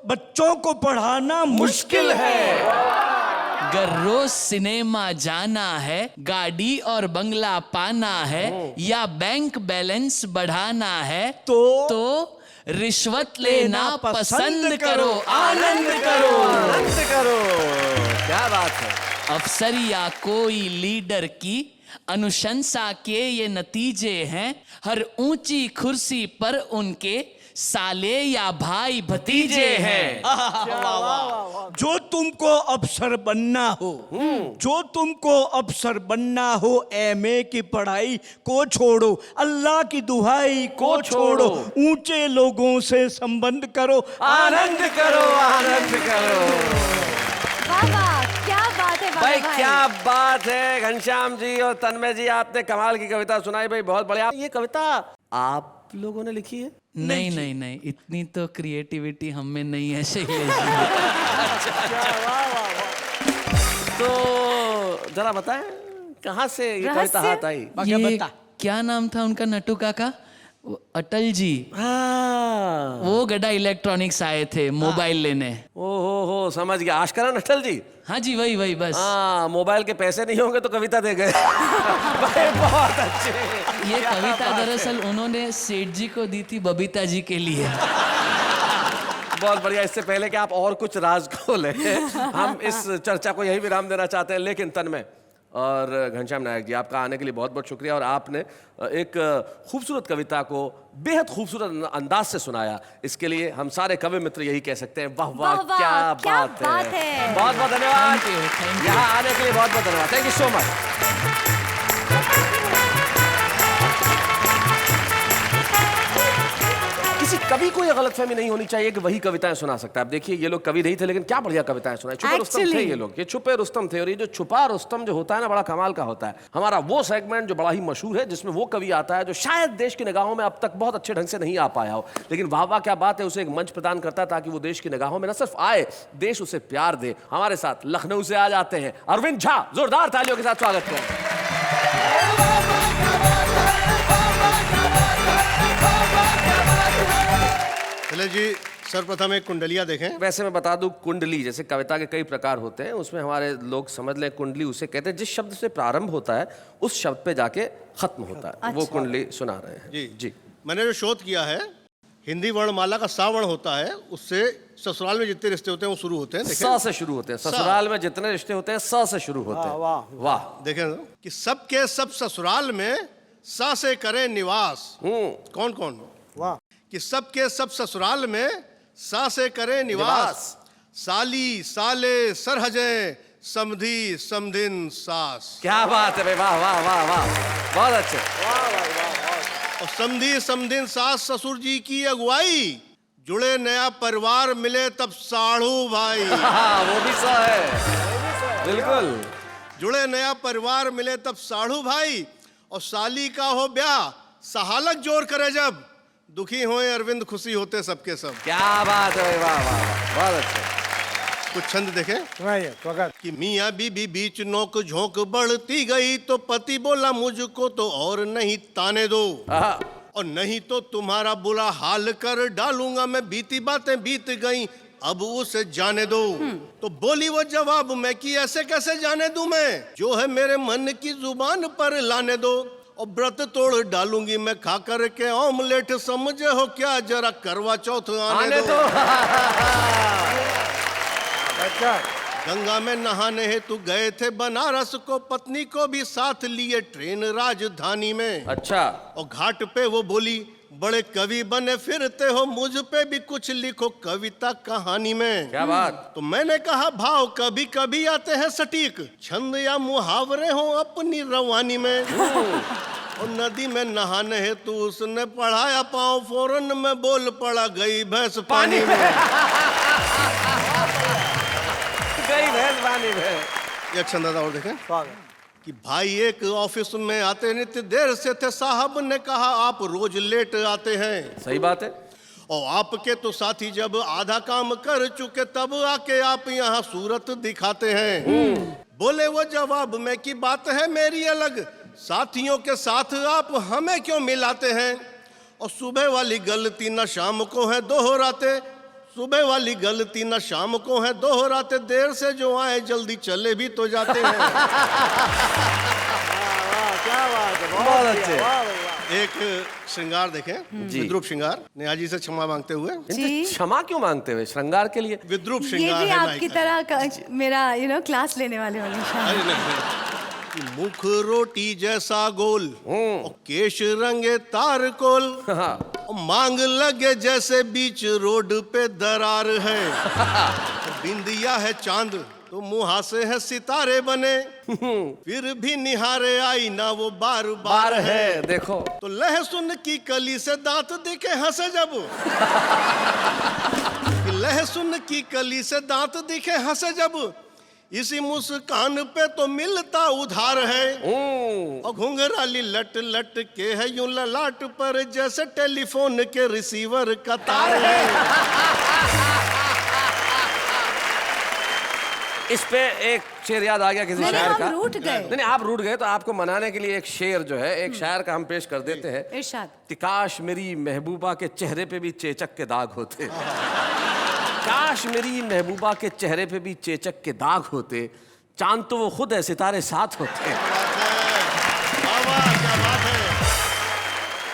[SPEAKER 9] बच्चों को पढ़ाना मुश्किल है।
[SPEAKER 3] अगर रोज सिनेमा जाना है, गाड़ी और बंगला पाना है, या बैंक बैलेंस बढ़ाना है, तो रिश्वत लेना पसंद करो, आनंद करो,
[SPEAKER 1] आनंद करो। क्या बात है।
[SPEAKER 3] अफसर या कोई लीडर की अनुशंसा के ये नतीजे हैं, हर ऊंची कुर्सी पर उनके साले या भाई भतीजे हैं।
[SPEAKER 9] जो तुमको अफसर बनना हो, जो तुमको अफसर बनना हो, एमए की पढ़ाई को छोड़ो, अल्लाह की दुहाई को छोड़ो, ऊंचे लोगों से संबंध करो,
[SPEAKER 1] आनंद करो, आनंद करो।
[SPEAKER 2] वाह वाह क्या बात है,
[SPEAKER 1] भाई क्या बात है घनश्याम जी और तन्मय जी, आपने कमाल की कविता सुनाई भाई, बहुत बढ़िया। ये कविता आप लोगों ने लिखी है?
[SPEAKER 3] नहीं, इतनी तो क्रिएटिविटी हम में नहीं है शैलेश जी।
[SPEAKER 1] तो जरा बताएं कहाँ से ये कविता हाथ आई?
[SPEAKER 3] ये क्या नाम था उनका नटू काका? वो अटल जी।
[SPEAKER 1] हाँ।
[SPEAKER 3] वो गड्ढा इलेक्ट्रॉनिक्स आए थे मोबाइल लेने।
[SPEAKER 1] हो समझ गया, आशकरन अटल जी।
[SPEAKER 3] हाँ जी, वही बस।
[SPEAKER 1] हाँ, मोबाइल के पैसे नहीं होंगे तो कविता दे गए। भाई बहुत अच्छे।
[SPEAKER 3] ये कविता दरअसल उन्होंने सेठ जी को दी थी बबीता जी के लिए।
[SPEAKER 1] बहुत बढ़िया। इससे पहले कि आप और कुछ राज खोलें, हम इस चर्चा को यही विराम देना चाहते हैं। लेकिन तन्मय और घनश्याम नायक जी, आपका आने के लिए बहुत बहुत शुक्रिया। और आपने एक खूबसूरत कविता को बेहद खूबसूरत अंदाज से सुनाया, इसके लिए हम सारे कवि मित्र यही कह सकते हैं, वाह वाह क्या बात है। बहुत बहुत धन्यवाद यहाँ आने के लिए, बहुत बहुत धन्यवाद। Thank you so much. किसी कवि को यह गलतफहमी नहीं होनी चाहिए कि वही कविताएं सुना सकता है। अब देखिए, ये लोग कवि नहीं थे लेकिन क्या बढ़िया कविताएं सुनाई। छुपे रुस्तम थे ये लोग, ये छुपे रुस्तम थे। और ये जो छुपा रुस्तम जो होता है ना, बड़ा कमाल का होता है। हमारा वो सेगमेंट जो बड़ा ही मशहूर है, जिसमें वो कवि आता है जो शायद देश की निगाहों में अब तक बहुत अच्छे ढंग से नहीं आ पाया हो, लेकिन वाह वाह क्या बात है, उसे एक मंच प्रदान करता है ताकि वो देश की निगाहों में न सिर्फ आए, देश उसे प्यार दे। हमारे साथ लखनऊ से आ जाते हैं अरविंद झा, जोरदार तालियों के साथ स्वागत करें।
[SPEAKER 7] चले जी, सर्वप्रथम एक कुंडलिया देखें।
[SPEAKER 1] वैसे मैं बता दूं, कुंडली जैसे कविता के कई प्रकार होते हैं, उसमें हमारे लोग समझ लें कुंडली उसे कहते हैं जिस शब्द से प्रारंभ होता है उस शब्द पे जाके खत्म होता है। अच्छा। वो कुंडली सुना रहे हैं।
[SPEAKER 7] जी, मैंने जो शोध किया है, हिंदी वर्णमाला का सावर्ण होता है, उससे ससुराल में जितने रिश्ते होते हैं वो शुरू होते हैं।
[SPEAKER 1] स से शुरू होते हैं। ससुराल में जितने रिश्ते होते हैं स से शुरू होते हैं। वाह।
[SPEAKER 7] देखें कि सबके सब ससुराल में सा से करे निवास। कौन कौन? वाह। कि सबके सब ससुराल में सा से करे निवास, साली साले सरहजे समधी समधिन सास।
[SPEAKER 1] क्या बात है भाई, वाह वाह वाह वाह, बहुत अच्छे।
[SPEAKER 7] और समधी समधिन सास ससुर जी की अगुवाई, जुड़े नया परिवार मिले तब साढ़ू भाई।
[SPEAKER 1] वो भी सा है, बिल्कुल।
[SPEAKER 7] जुड़े नया परिवार मिले तब साढ़ू भाई, और साली का हो ब्याह सहालक जोर करे जब, दुखी होए अरविंद खुशी होते सबके सब।
[SPEAKER 1] क्या बात है, वाह वाह, बहुत अच्छे।
[SPEAKER 7] कुछ छंद देखें कि मियाँ बीबी बीच नोक झोंक बढ़ती गई, तो पति बोला मुझको तो और नहीं ताने दो, और नहीं तो तुम्हारा बुरा हाल कर डालूंगा मैं, बीती बातें बीत गई अब उसे जाने दो। तो बोली वो जवाब में कि ऐसे कैसे जाने दूं मैं, जो है मेरे मन की जुबान पर लाने दो, और व्रत तोड़ डालूंगी मैं खा कर के ऑमलेट, समझे हो क्या जरा करवा चौथ आने दो। गंगा में नहाने हेतु गए थे बनारस को, पत्नी को भी साथ लिए ट्रेन राजधानी में।
[SPEAKER 1] अच्छा।
[SPEAKER 7] और घाट पे वो बोली बड़े कवि बने फिरते हो, मुझ पे भी कुछ लिखो कविता कहानी में।
[SPEAKER 1] क्या बात।
[SPEAKER 7] तो मैंने कहा भाव कभी कभी आते हैं सटीक, छंद या मुहावरे हो अपनी रवानी में। और नदी में नहाने हेतु उसने पढ़ाया पाँव, फौरन में बोल पड़ा गई भैंस पानी में।
[SPEAKER 1] गई भैंस पानी में।
[SPEAKER 7] एक छंद और देखें कि भाई एक ऑफिस में आते नित्य देर से थे, साहब ने कहा आप रोज लेट आते हैं।
[SPEAKER 1] सही बात है।
[SPEAKER 7] और आपके तो साथी जब आधा काम कर चुके तब आके आप यहाँ सूरत दिखाते हैं। बोले वो जवाब में कि बात है मेरी अलग, साथियों के साथ आप हमें क्यों मिलाते हैं, और सुबह वाली गलती न शाम को है दोहराते, सुबह वाली गलती न शाम को है दोहराते, देर से जो आए जल्दी चले भी तो जाते हैं।
[SPEAKER 1] क्या बात है, बहुत अच्छे।
[SPEAKER 7] एक श्रृंगार देखें, विद्रूप श्रृंगार, नेहा जी से क्षमा मांगते हुए।
[SPEAKER 1] क्षमा क्यों मांगते हुए? श्रृंगार के लिए
[SPEAKER 7] विद्रूप
[SPEAKER 2] ये
[SPEAKER 7] श्रृंगार
[SPEAKER 2] भी
[SPEAKER 7] है
[SPEAKER 2] आपकी तरह का मेरा क्लास लेने वाले
[SPEAKER 7] कि मुख रोटी जैसा गोल, और केश रंगे तारकोल, और मांग लगे जैसे बीच रोड पे दरार है, बिंदिया है चांद तो मुहासे है सितारे बने, फिर भी निहारे आई ना वो बार बार है।
[SPEAKER 1] देखो
[SPEAKER 7] तो लहसुन की कली से दांत दिखे हंसे जब, लहसुन की कली से दांत दिखे हंसे जब, इसी मुस्कान पे तो मिलता उधार है, और घुंघराली लट लट के है यूं ललाट पर जैसे टेलीफोन के रिसीवर का तार है।
[SPEAKER 1] इस पे एक शेर याद आ गया किसी
[SPEAKER 2] नहीं,
[SPEAKER 1] शायर
[SPEAKER 2] हम
[SPEAKER 1] का।
[SPEAKER 2] रूठ गए।
[SPEAKER 1] नहीं, आप रूठ गए तो आपको मनाने के लिए एक शेर जो है एक शायर का हम पेश कर देते हैं
[SPEAKER 2] इरशाद।
[SPEAKER 1] कि काश मेरी महबूबा के चेहरे पे भी चेचक के दाग होते। काश मेरी महबूबा के चेहरे पे भी चेचक के दाग होते, चांद तो वो खुद है सितारे साथ होते।
[SPEAKER 7] वाह वाह, क्या बात है।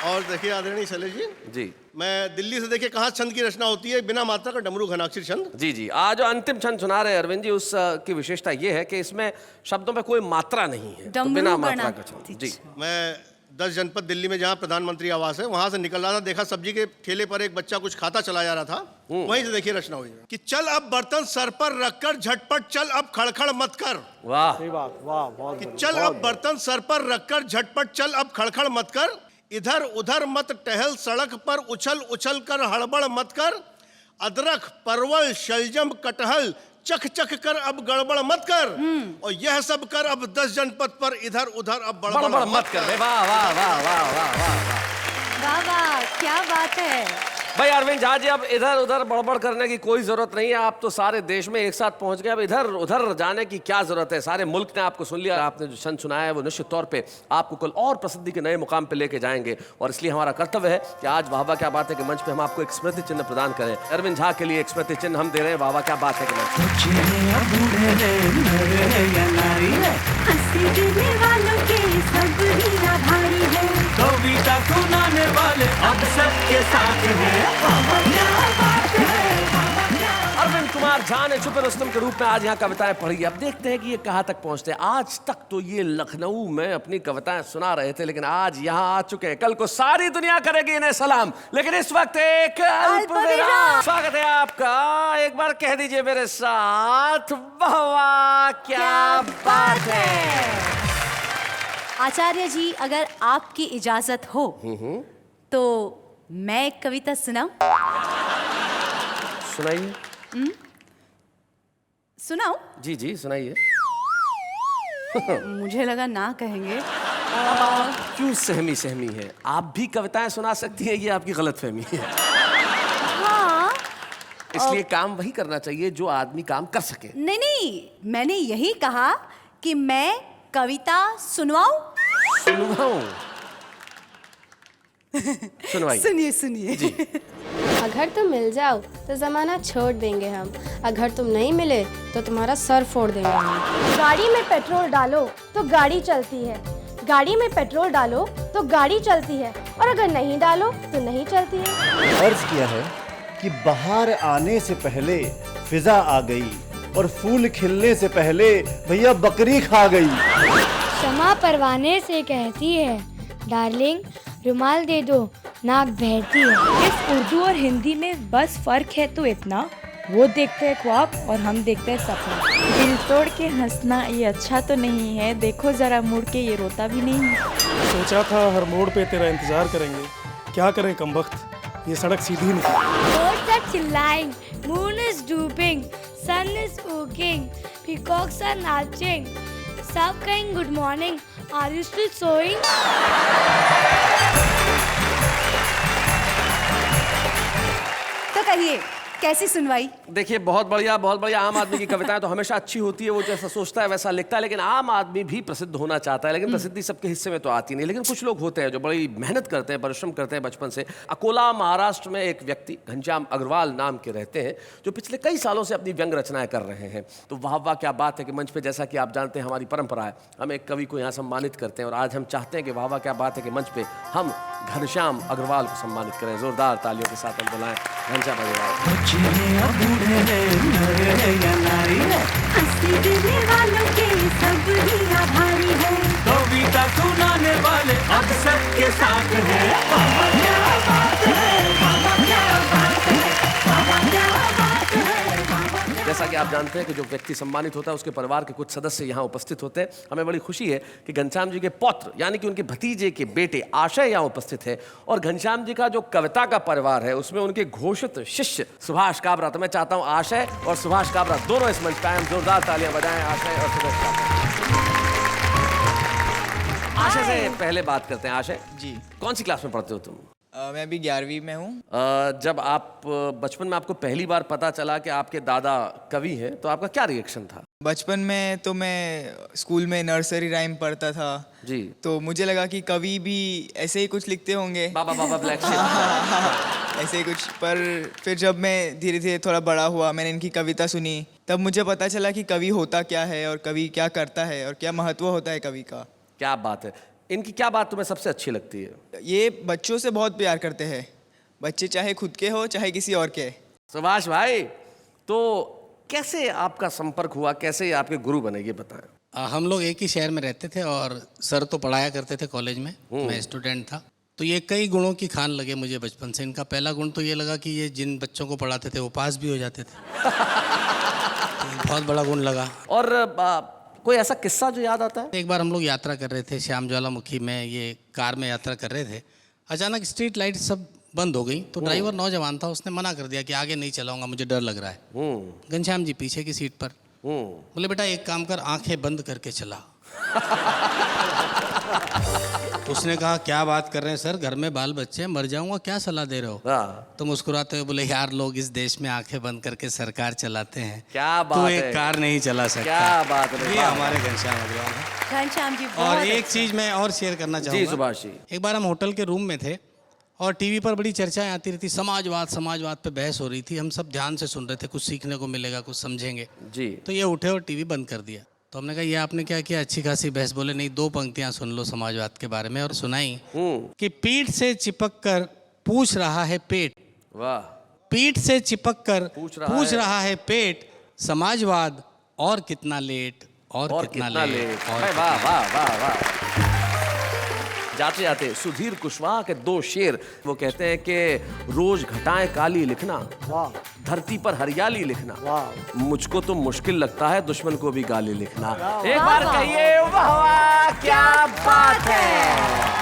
[SPEAKER 7] और देखिए आदरणीय शैलेश जी, मैं दिल्ली से देखिए कहाँ छंद की रचना होती है, बिना मात्रा का डमरू घनाक्षरी छंद।
[SPEAKER 1] जी जी, आज जो अंतिम छंद सुना रहे हैं अरविंद जी, उस की विशेषता ये है कि इसमें शब्दों पे कोई मात्रा नहीं है, तो बिना मात्रा का छंद। जी,
[SPEAKER 7] मैं 10 जनपद दिल्ली में जहाँ प्रधानमंत्री आवास है वहां से निकल रहा था, देखा सब्जी के ठेले पर एक बच्चा कुछ खाता चला जा रहा था, वहीं से देखिए रचना हुई कि चल अब बर्तन सर पर रखकर झटपट चल अब खड़खड़ मत कर।
[SPEAKER 1] वाह,
[SPEAKER 8] सही बात, वाह, बहुत
[SPEAKER 7] कि चल अब बर्तन सर पर रखकर झटपट चल अब खड़खड़ मत कर, इधर उधर मत टहल सड़क पर उछल उछल कर हड़बड़ मत कर, अदरक परवल शलजम कटहल चख चख कर अब गड़बड़ मत कर, और यह सब कर अब 10 जनपद पर इधर उधर अब
[SPEAKER 1] बड़बड़ मत कर। वाह वाह वाह वाह वाह वाह
[SPEAKER 2] वाह वाह, क्या बात है
[SPEAKER 1] भाई अरविंद झा जी। अब इधर उधर बड़बड़ करने की कोई जरूरत नहीं है, आप तो सारे देश में एक साथ पहुंच गए, अब इधर उधर जाने की क्या जरूरत है। सारे मुल्क ने आपको सुन लिया, आपने जो छंद सुनाया है वो निश्चित तौर पे आपको कल और प्रसिद्धि के नए मुकाम पे लेके जाएंगे, और इसलिए हमारा कर्तव्य है कि आज वाह वाह क्या बात है कि मंच पे हम आपको एक स्मृति चिन्ह प्रदान करें। अरविंद झा के लिए एक स्मृति चिन्ह हम दे रहे हैं वाह वाह क्या बात है कि मंच
[SPEAKER 9] कविता सुनाने वाले अब सबके साथ हैं।
[SPEAKER 1] अरविंद कुमार झा ने छुपे रुस्तम के रूप में आज यहाँ कविताएं पढ़ी। अब देखते हैं कि ये कहाँ तक पहुँचते हैं। आज तक तो ये लखनऊ में अपनी कविताएं सुना रहे थे, लेकिन आज यहाँ आ चुके हैं। कल को सारी दुनिया करेगी इन्हें सलाम, लेकिन इस वक्त एक अल्पविराम। स्वागत है आपका, एक बार कह दीजिए मेरे साथ, वाह वाह क्या बात है।
[SPEAKER 2] आचार्य जी, अगर आपकी इजाजत हो तो मैं एक कविता सुनाऊं?
[SPEAKER 1] सुनाइए।
[SPEAKER 2] सुनाऊं?
[SPEAKER 1] जी जी सुनाइए।
[SPEAKER 2] मुझे लगा ना कहेंगे।
[SPEAKER 1] क्यों सहमी सहमी है, आप भी कविताएं सुना सकती हैं, ये आपकी गलतफहमी है।
[SPEAKER 2] हाँ,
[SPEAKER 1] इसलिए काम वही करना चाहिए जो आदमी काम कर सके।
[SPEAKER 2] नहीं नहीं, मैंने यही कहा कि मैं कविता सुनवाऊं।
[SPEAKER 1] सुनवाऊं? सुनवाइए।
[SPEAKER 2] सुनिए सुनिए
[SPEAKER 1] जी।
[SPEAKER 10] अगर तुम मिल जाओ तो जमाना छोड़ देंगे हम, अगर तुम नहीं मिले तो तुम्हारा सर फोड़ देंगे हम। गाड़ी में पेट्रोल डालो तो गाड़ी चलती है, गाड़ी में पेट्रोल डालो तो गाड़ी चलती है, और अगर नहीं डालो तो नहीं चलती है।
[SPEAKER 11] अर्ज किया है कि बाहर आने से पहले फिजा आ गई, और फूल खिलने से पहले भैया बकरी खा गई।
[SPEAKER 10] शमा परवाने से कहती है, डार्लिंग रुमाल दे दो, नाक बहती है।
[SPEAKER 12] इस उर्दू और हिंदी में बस फर्क है तो इतना, वो देखते हैं ख्वाब और हम देखते हैं सपना। दिल तोड़ के हंसना ये अच्छा तो नहीं है, देखो जरा मुड़ के ये रोता भी नहीं है।
[SPEAKER 13] सोचा था हर मोड़ पे तेरा इंतजार करेंगे, क्या करें कमबख्त, ये सड़क सीधी नहीं।
[SPEAKER 10] Birds are chilling, moon is drooping, sun is walking, peacocks are marching, सब कहें good morning, are you still sewing?
[SPEAKER 2] तो कहिए कैसी सुनवाई?
[SPEAKER 1] देखिए बहुत बढ़िया बहुत बढ़िया। आम आदमी की कविताएं तो हमेशा अच्छी होती है, वो जैसा सोचता है वैसा लिखता है, लेकिन आम आदमी भी प्रसिद्ध होना चाहता है, लेकिन प्रसिद्धि सबके हिस्से में तो आती नहीं। लेकिन कुछ लोग होते हैं जो बड़ी मेहनत करते हैं, परिश्रम करते हैं बचपन से। अकोला महाराष्ट्र में एक व्यक्ति घनश्याम अग्रवाल नाम के रहते हैं, जो पिछले कई सालों से अपनी व्यंग रचनाएं कर रहे हैं। तो वाह वाह क्या बात है कि मंच पर, जैसा कि आप जानते हैं हमारी परंपरा है, हम एक कवि को यहाँ सम्मानित करते हैं, और आज हम चाहते हैं कि वाह वाह क्या बात है कि मंच पर हम घनश्याम अग्रवाल को सम्मानित करें। जोरदार तालियों के साथ हम बुलाएं घनश्याम अग्रवाल।
[SPEAKER 9] कविता सुनाने वाले अब सबके साथ हैं।
[SPEAKER 1] जैसा कि आप जानते हैं कि जो व्यक्ति सम्मानित होता है उसके परिवार के कुछ सदस्य यहाँ उपस्थित होते हैं। हमें बड़ी खुशी है कि घनश्याम जी के पौत्र यानी कि उनके भतीजे के बेटे आशय यहाँ उपस्थित है और घनश्याम जी का जो कविता का परिवार है उसमें उनके घोषित शिष्य सुभाष काबरा। तो मैं चाहता हूँ आशय और सुभाष काबरा दोनों इस मंच पर आए, जोरदार तालियां बजाएं आशय और सुभाष काबरा। आशय से पहले बात करते हैं। आशय जी, कौन सी क्लास में पढ़ते हो तुम?
[SPEAKER 14] मैं अभी 11वीं में हूँ।
[SPEAKER 1] जब आप बचपन में आपको पहली बार पता चला कि आपके दादा कवि हैं तो आपका क्या रिएक्शन था?
[SPEAKER 14] बचपन में तो मैं स्कूल में नर्सरी राइम पढ़ता था
[SPEAKER 1] जी,
[SPEAKER 14] तो मुझे लगा कि कवि भी ऐसे ही कुछ लिखते होंगे,
[SPEAKER 1] बाबा बाबा ब्लैक शिप
[SPEAKER 14] ऐसे ही कुछ। पर फिर जब मैं धीरे धीरे थोड़ा बड़ा हुआ, मैंने इनकी कविता सुनी, तब मुझे पता चला कि कवि होता क्या है और कवि क्या करता है और क्या महत्व होता है कवि का।
[SPEAKER 1] क्या बात है। इनकी क्या बात तुम्हें सबसे अच्छी लगती है?
[SPEAKER 14] ये बच्चों से बहुत प्यार करते हैं, बच्चे चाहे खुद के हो चाहे किसी और के।
[SPEAKER 1] सुभाष भाई, तो कैसे आपका संपर्क हुआ, कैसे आपके गुरु बने, ये बताएं।
[SPEAKER 15] हम लोग एक ही शहर में रहते थे और सर तो पढ़ाया करते थे कॉलेज में, मैं स्टूडेंट था। तो ये कई गुणों की खान लगे मुझे बचपन से। इनका पहला गुण तो ये लगा कि ये जिन बच्चों को पढ़ाते थे वो पास भी हो जाते थे। तो बहुत बड़ा गुण लगा।
[SPEAKER 1] और कोई ऐसा किस्सा जो याद आता है?
[SPEAKER 15] एक बार हम लोग यात्रा कर रहे थे श्याम ज्वालामुखी में, ये कार में यात्रा कर रहे थे। अचानक स्ट्रीट लाइट सब बंद हो गई तो ड्राइवर नौजवान था, उसने मना कर दिया कि आगे नहीं चलाऊंगा, मुझे डर लग रहा है। घनश्याम जी पीछे की सीट पर। बोले बेटा एक काम कर, आंखें बंद करके चला। उसने कहा क्या बात कर रहे हैं सर, घर में बाल बच्चे हैं, मर जाऊंगा, क्या सलाह दे रहे हो? तो मुस्कुराते हुए बोले यार लोग इस देश में आंखें बंद करके सरकार चलाते हैं,
[SPEAKER 1] क्या बात
[SPEAKER 15] तो
[SPEAKER 1] है।
[SPEAKER 15] एक कार नहीं चला सकता।
[SPEAKER 1] क्या बात है।
[SPEAKER 15] ये हमारे घनश्याम अग्रवाल है।
[SPEAKER 2] घनश्याम जी
[SPEAKER 15] और एक चीज मैं और शेयर करना चाहूँगा।
[SPEAKER 1] जी सुभाष जी।
[SPEAKER 15] एक बार हम होटल के रूम में थे और टीवी पर बड़ी चर्चाएं आती रहती, समाजवाद पे बहस हो रही थी। हम सब ध्यान से सुन रहे थे, कुछ सीखने को मिलेगा, कुछ समझेंगे
[SPEAKER 1] जी।
[SPEAKER 15] तो ये उठे और टीवी बंद कर दिया। तो हमने कहा ये आपने क्या किया, अच्छी खासी बहस। बोले नहीं, 2 पंक्तियां सुन लो समाजवाद के बारे में। और सुनाई कि पीठ से चिपक कर पूछ रहा है पेट।
[SPEAKER 1] वाह।
[SPEAKER 15] पीठ से चिपक कर पूछ रहा है पेट, समाजवाद और कितना लेट, और कितना लेट।
[SPEAKER 1] वाह वाह वाह वाह। जाते जाते सुधीर कुशवाहा के 2 शेर, वो कहते हैं कि रोज घटाएं काली लिखना, धरती पर हरियाली लिखना, मुझको तो मुश्किल लगता है दुश्मन को भी गाली लिखना। एक बार कहिए वाह वाह, क्या बात है।